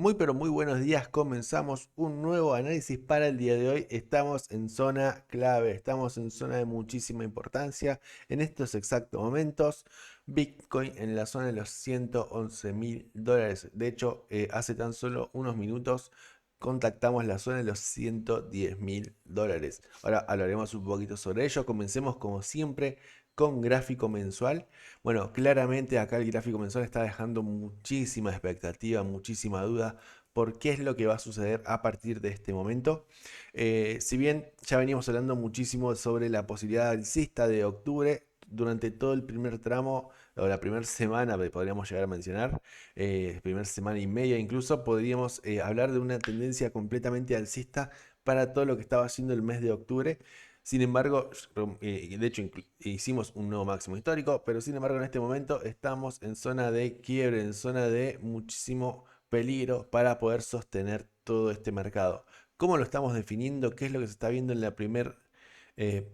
Muy pero muy buenos días, comenzamos un nuevo análisis para el día de hoy. Estamos en zona clave, estamos en zona de muchísima importancia. En estos exactos momentos, Bitcoin en la zona de los 111.000 dólares. De hecho, hace tan solo unos minutos contactamos la zona de los 110.000 dólares. Ahora hablaremos un poquito sobre ello. Comencemos como siempre con gráfico mensual. Bueno, claramente acá el gráfico mensual está dejando muchísima expectativa, muchísima duda por qué es lo que va a suceder a partir de este momento. Si bien ya veníamos hablando muchísimo sobre la posibilidad alcista de octubre, durante todo el primer tramo o la primera semana, podríamos llegar a mencionar, primera semana y media incluso, podríamos hablar de una tendencia completamente alcista para todo lo que estaba haciendo el mes de octubre. Sin embargo, de hecho hicimos un nuevo máximo histórico, pero sin embargo en este momento estamos en zona de quiebre, en zona de muchísimo peligro para poder sostener todo este mercado. ¿Cómo lo estamos definiendo? ¿Qué es lo que se está viendo en la primera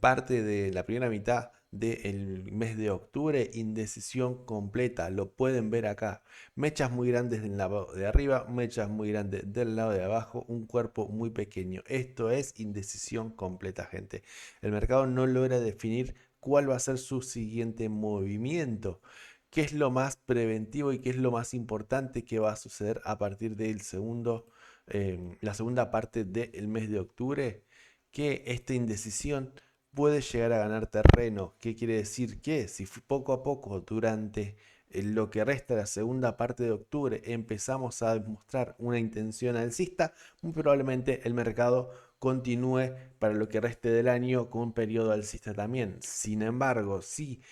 parte de la primera mitad del mes de octubre? Indecisión completa, lo pueden ver acá. Mechas muy grandes del lado de arriba, mechas muy grandes del lado de abajo, un cuerpo muy pequeño. Esto es indecisión completa, gente. El mercado no logra definir cuál va a ser su siguiente movimiento. ¿Qué es lo más preventivo y qué es lo más importante que va a suceder a partir del la segunda parte del mes de octubre? Que esta indecisión puede llegar a ganar terreno. ¿Qué quiere decir? Que si poco a poco durante lo que resta de la segunda parte de octubre empezamos a demostrar una intención alcista, muy probablemente el mercado continúe para lo que reste del año con un periodo alcista también. Sin embargo, si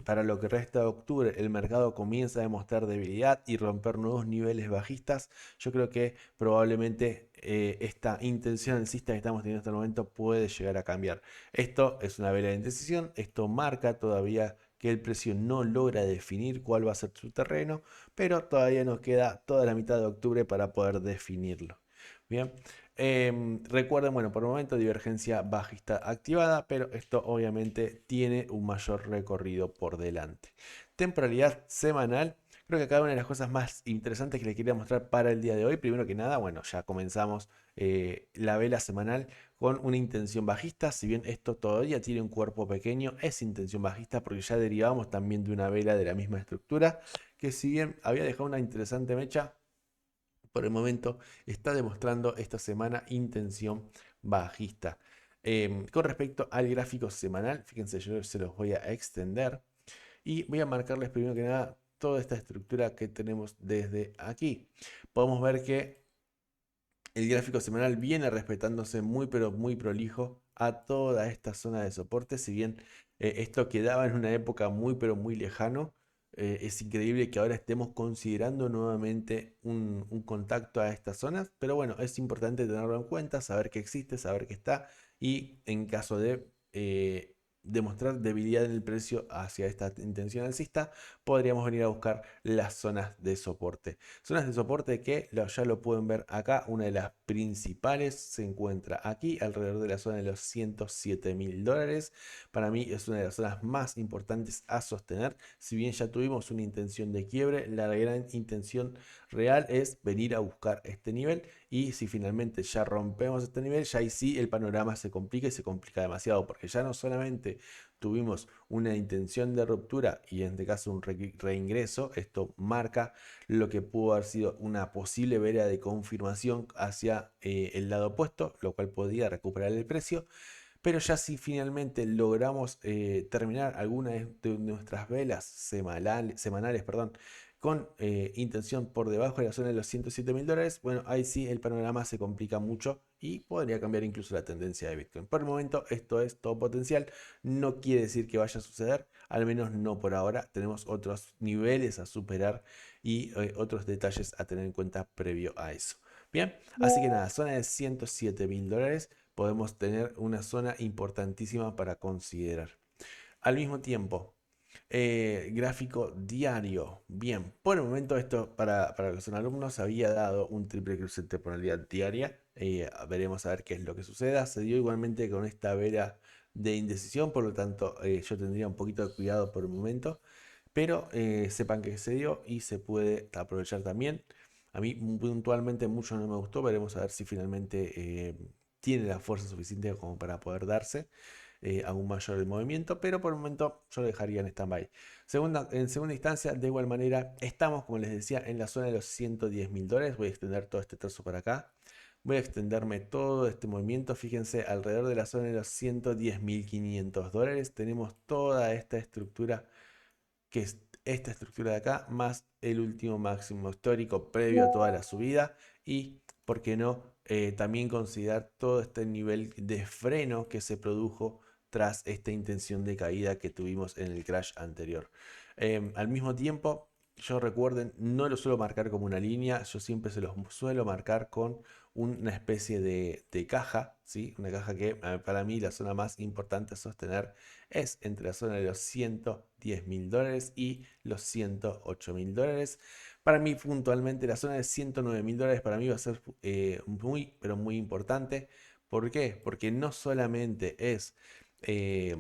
para lo que resta de octubre el mercado comienza a demostrar debilidad y romper nuevos niveles bajistas, yo creo que probablemente esta intención alcista que estamos teniendo hasta el momento puede llegar a cambiar. Esto es una vela de indecisión, esto marca todavía que el precio no logra definir cuál va a ser su terreno, pero todavía nos queda toda la mitad de octubre para poder definirlo. Bien, recuerden, bueno, por el momento divergencia bajista activada, pero esto obviamente tiene un mayor recorrido por delante. Temporalidad semanal. Creo que cada una de las cosas más interesantes que les quería mostrar para el día de hoy, primero que nada, bueno, ya comenzamos la vela semanal con una intención bajista. Si bien esto todavía tiene un cuerpo pequeño, es intención bajista porque ya derivamos también de una vela de la misma estructura, que si bien había dejado una interesante mecha, por el momento está demostrando esta semana intención bajista. Con respecto al gráfico semanal, fíjense, yo se los voy a extender y voy a marcarles primero que nada toda esta estructura que tenemos desde aquí. Podemos ver que el gráfico semanal viene respetándose muy pero muy prolijo a toda esta zona de soporte. Si bien esto quedaba en una época muy pero muy lejano, es increíble que ahora estemos considerando nuevamente un contacto a estas zonas. Pero bueno, es importante tenerlo en cuenta, saber que existe, saber que está y en caso de demostrar debilidad en el precio hacia esta intención alcista, podríamos venir a buscar las zonas de soporte. Zonas de soporte que ya lo pueden ver acá. Una de las principales se encuentra aquí, alrededor de la zona de los 107.000 dólares. Para mí es una de las zonas más importantes a sostener. Si bien ya tuvimos una intención de quiebre, la gran intención real es venir a buscar este nivel. Y si finalmente ya rompemos este nivel, ya ahí sí el panorama se complica y se complica demasiado. Porque ya no solamente tuvimos una intención de ruptura y en este caso un reingreso, esto marca lo que pudo haber sido una posible vela de confirmación hacia el lado opuesto, lo cual podría recuperar el precio. Pero ya si finalmente logramos terminar alguna de nuestras velas semanales, perdón, con intención por debajo de la zona de los 107.000 dólares, bueno, ahí sí el panorama se complica mucho y podría cambiar incluso la tendencia de Bitcoin. Por el momento esto es todo potencial, no quiere decir que vaya a suceder, al menos no por ahora. Tenemos otros niveles a superar y otros detalles a tener en cuenta previo a eso. Bien, así que nada, zona de 107.000 dólares podemos tener una zona importantísima para considerar. Al mismo tiempo, gráfico diario. Bien, por el momento esto para los alumnos había dado un triple cruce de temporalidad diaria. Veremos a ver qué es lo que suceda. Se dio igualmente con esta vela de indecisión, por lo tanto yo tendría un poquito de cuidado por el momento. Pero sepan que se dio y se puede aprovechar también. A mí puntualmente mucho no me gustó, veremos a ver si finalmente tiene la fuerza suficiente como para poder darse a un mayor movimiento, pero por el momento yo lo dejaría en stand-by. En segunda instancia, de igual manera, estamos, como les decía, en la zona de los 110 mil dólares. Voy a extender todo este trozo para acá. Voy a extenderme todo este movimiento. Fíjense, alrededor de la zona de los 110 mil 500 dólares tenemos toda esta estructura, que es esta estructura de acá, más el último máximo histórico previo a toda la subida. Y, ¿por qué no? También considerar todo este nivel de freno que se produjo tras esta intención de caída que tuvimos en el crash anterior. Al mismo tiempo, yo recuerden, no lo suelo marcar como una línea, yo siempre se los suelo marcar con una especie de caja, ¿sí? Una caja que para mí la zona más importante a sostener es entre la zona de los 110 mil dólares y los 108 mil dólares. Para mí puntualmente la zona de 109 mil dólares para mí va a ser muy, pero muy importante. ¿Por qué? Porque no solamente es eh,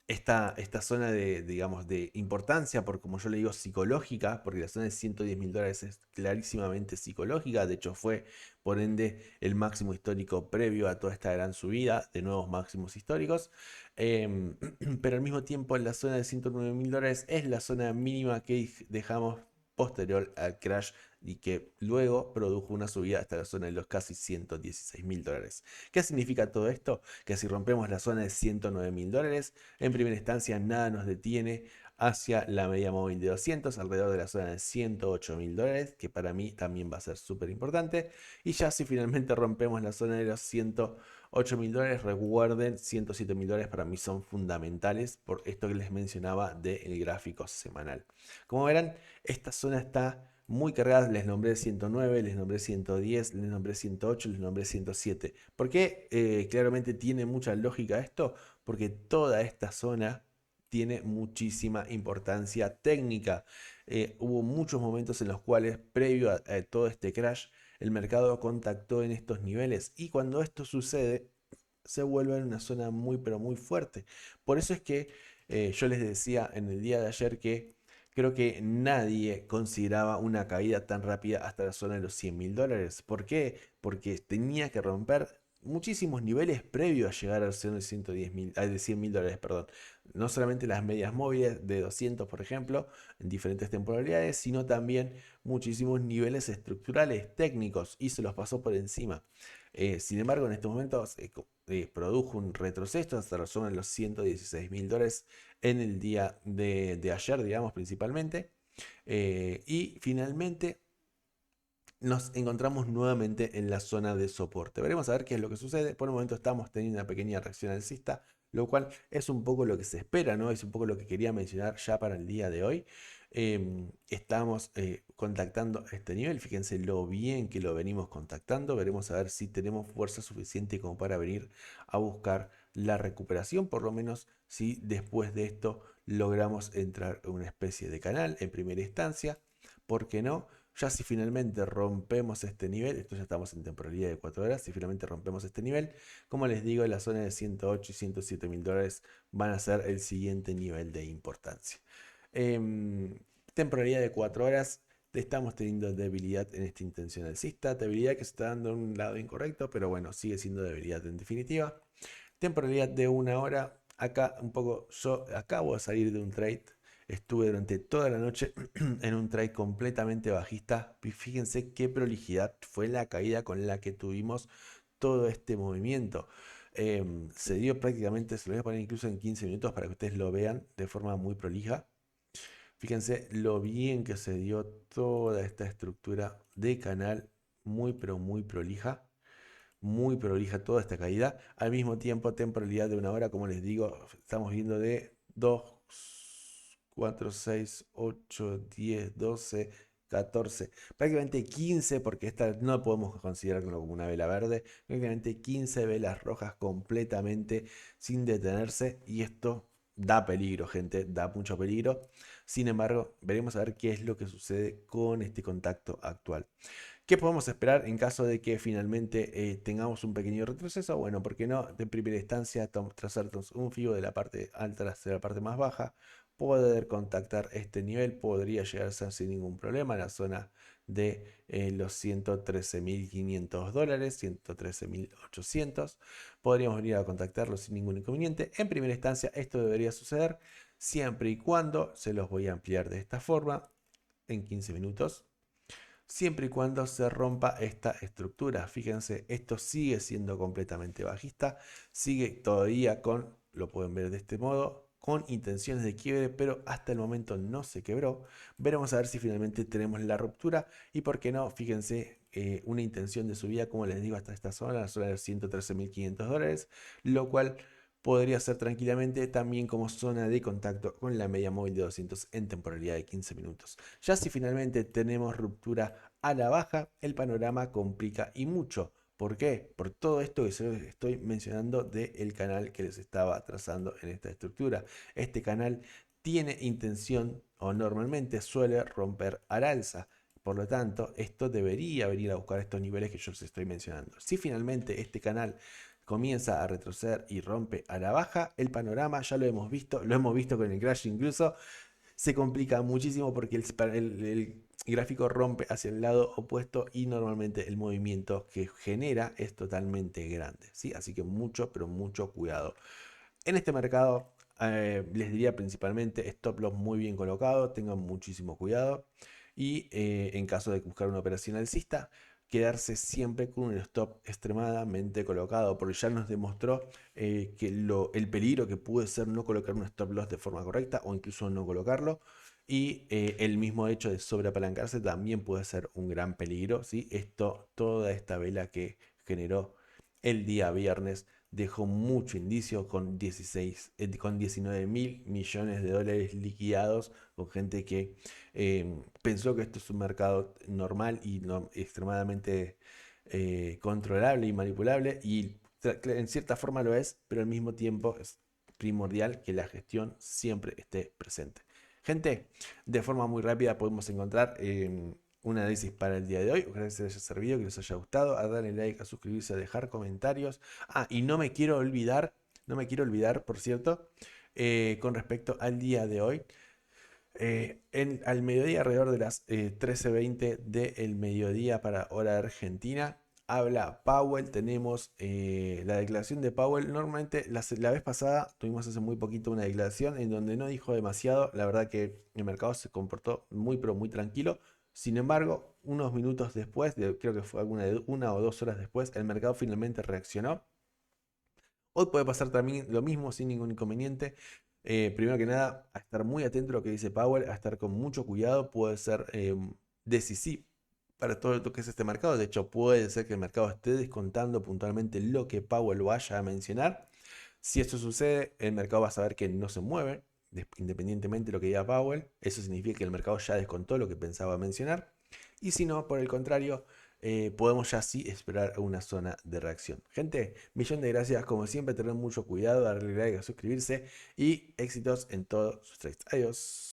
esta zona de, digamos, de importancia, por como yo le digo, psicológica, porque la zona de 110 mil dólares es clarísimamente psicológica, de hecho fue por ende el máximo histórico previo a toda esta gran subida de nuevos máximos históricos. Em, pero al mismo tiempo la zona de 109 mil dólares es la zona mínima que dejamos posterior al crash y que luego produjo una subida hasta la zona de los casi 116 mil dólares. ¿Qué significa todo esto? Que si rompemos la zona de 109 mil dólares, en primera instancia nada nos detiene hacia la media móvil de 200, alrededor de la zona de 108 mil dólares, que para mí también va a ser súper importante. Y ya si finalmente rompemos la zona de los 108 mil dólares, recuerden, 107 mil dólares para mí son fundamentales por esto que les mencionaba del gráfico semanal. Como verán, esta zona está muy cargadas, les nombré 109, les nombré 110, les nombré 108, les nombré 107. ¿Por qué claramente tiene mucha lógica esto? Porque toda esta zona tiene muchísima importancia técnica. Hubo muchos momentos en los cuales, previo a todo este crash, el mercado contactó en estos niveles y cuando esto sucede, se vuelve en una zona muy pero muy fuerte. Por eso es que yo les decía en el día de ayer que creo que nadie consideraba una caída tan rápida hasta la zona de los 100 mil dólares. ¿Por qué? Porque tenía que romper muchísimos niveles previos a llegar al zona de 110 mil, de 100 mil dólares, perdón. No solamente las medias móviles de 200, por ejemplo, en diferentes temporalidades, sino también muchísimos niveles estructurales, técnicos, y se los pasó por encima. Sin embargo, en estos momentos produjo un retroceso hasta la zona de los 116 mil dólares en el día de ayer, digamos, principalmente. Y finalmente nos encontramos nuevamente en la zona de soporte. Veremos a ver qué es lo que sucede. Por el momento estamos teniendo una pequeña reacción alcista, lo cual es un poco lo que se espera, ¿no? Es un poco lo que quería mencionar ya para el día de hoy. Estamos contactando este nivel, fíjense lo bien que lo venimos contactando. Veremos a ver si tenemos fuerza suficiente como para venir a buscar la recuperación, por lo menos si después de esto logramos entrar en una especie de canal en primera instancia. ¿Por qué no? Ya si finalmente rompemos este nivel, esto ya estamos en temporalidad de 4 horas, si finalmente rompemos este nivel, como les digo, la zona de 108 y 107 mil dólares van a ser el siguiente nivel de importancia. Em, Temporalidad de 4 horas, estamos teniendo debilidad en esta intención alcista, debilidad que se está dando en un lado incorrecto, pero bueno, sigue siendo debilidad en definitiva. Temporalidad de 1 hora, acá un poco, yo acabo de salir de un trade. Estuve durante toda la noche en un trade completamente bajista. Y fíjense qué prolijidad fue la caída con la que tuvimos todo este movimiento. Se dio prácticamente, se lo voy a poner incluso en 15 minutos para que ustedes lo vean de forma muy prolija. Fíjense lo bien que se dio toda esta estructura de canal, muy pero muy prolija toda esta caída. Al mismo tiempo, temporalidad de 1 hora, como les digo, estamos viendo de 2, 4, 6, 8, 10, 12, 14, prácticamente 15, porque esta no podemos considerarlo como una vela verde, prácticamente 15 velas rojas completamente sin detenerse, y esto da peligro, gente, da mucho peligro. Sin embargo, veremos a ver qué es lo que sucede con este contacto actual. ¿Qué podemos esperar en caso de que finalmente tengamos un pequeño retroceso? Bueno, ¿por qué no? De primera instancia, trazarnos un FIBO de la parte alta hacia la parte más baja, poder contactar este nivel podría llegar a ser sin ningún problema, la zona de los 113.500 dólares, 113.800. Podríamos venir a contactarlo sin ningún inconveniente. En primera instancia, esto debería suceder siempre y cuando, se los voy a ampliar de esta forma, en 15 minutos. Siempre y cuando se rompa esta estructura. Fíjense, esto sigue siendo completamente bajista. Sigue todavía con, lo pueden ver de este modo, con intenciones de quiebre, pero hasta el momento no se quebró. Veremos a ver si finalmente tenemos la ruptura. Y por qué no, fíjense, una intención de subida, como les digo, hasta esta zona, la zona de los 113.500 dólares, lo cual podría ser tranquilamente también como zona de contacto con la media móvil de 200 en temporalidad de 15 minutos. Ya si finalmente tenemos ruptura a la baja, el panorama complica y mucho. ¿Por qué? Por todo esto que se les estoy mencionando del canal que les estaba trazando en esta estructura. Este canal tiene intención o normalmente suele romper al alza. Por lo tanto, esto debería venir a buscar estos niveles que yo les estoy mencionando. Si finalmente este canal comienza a retroceder y rompe a la baja, el panorama ya lo hemos visto con el crash incluso, se complica muchísimo porque el gráfico rompe hacia el lado opuesto y normalmente el movimiento que genera es totalmente grande, ¿sí? Así que mucho, pero mucho cuidado. En este mercado les diría principalmente stop loss muy bien colocado, tengan muchísimo cuidado y en caso de buscar una operación alcista, quedarse siempre con un stop extremadamente colocado, porque ya nos demostró que el peligro que puede ser no colocar un stop loss de forma correcta o incluso no colocarlo. Y el mismo hecho de sobreapalancarse también puede ser un gran peligro, ¿sí? Toda esta vela que generó el día viernes dejó mucho indicio con 19 mil millones de dólares liquidados, con gente que pensó que esto es un mercado normal y extremadamente controlable y manipulable, y en cierta forma lo es, pero al mismo tiempo es primordial que la gestión siempre esté presente. Gente, de forma muy rápida podemos encontrar un análisis para el día de hoy. Ojalá que les haya servido, que les haya gustado. A darle like, a suscribirse, a dejar comentarios. Ah, y no me quiero olvidar, por cierto, con respecto al día de hoy. Al mediodía, alrededor de las 13:20 del mediodía para hora argentina, habla Powell. Tenemos la declaración de Powell. Normalmente la vez pasada tuvimos hace muy poquito una declaración en donde no dijo demasiado. La verdad que el mercado se comportó muy pero muy tranquilo. Sin embargo, unos minutos después, creo que fue una o 2 horas después, el mercado finalmente reaccionó. Hoy puede pasar también lo mismo sin ningún inconveniente. Primero que nada, a estar muy atento a lo que dice Powell, a estar con mucho cuidado, puede ser decisivo para todo lo que es este mercado. De hecho, puede ser que el mercado esté descontando puntualmente lo que Powell vaya a mencionar. Si eso sucede, el mercado va a saber que no se mueve, independientemente de lo que diga Powell. Eso significa que el mercado ya descontó lo que pensaba mencionar. Y si no, por el contrario, podemos ya sí esperar una zona de reacción. Gente, millón de gracias. Como siempre, tener mucho cuidado, darle like, a suscribirse y éxitos en todos sus trades. Adiós.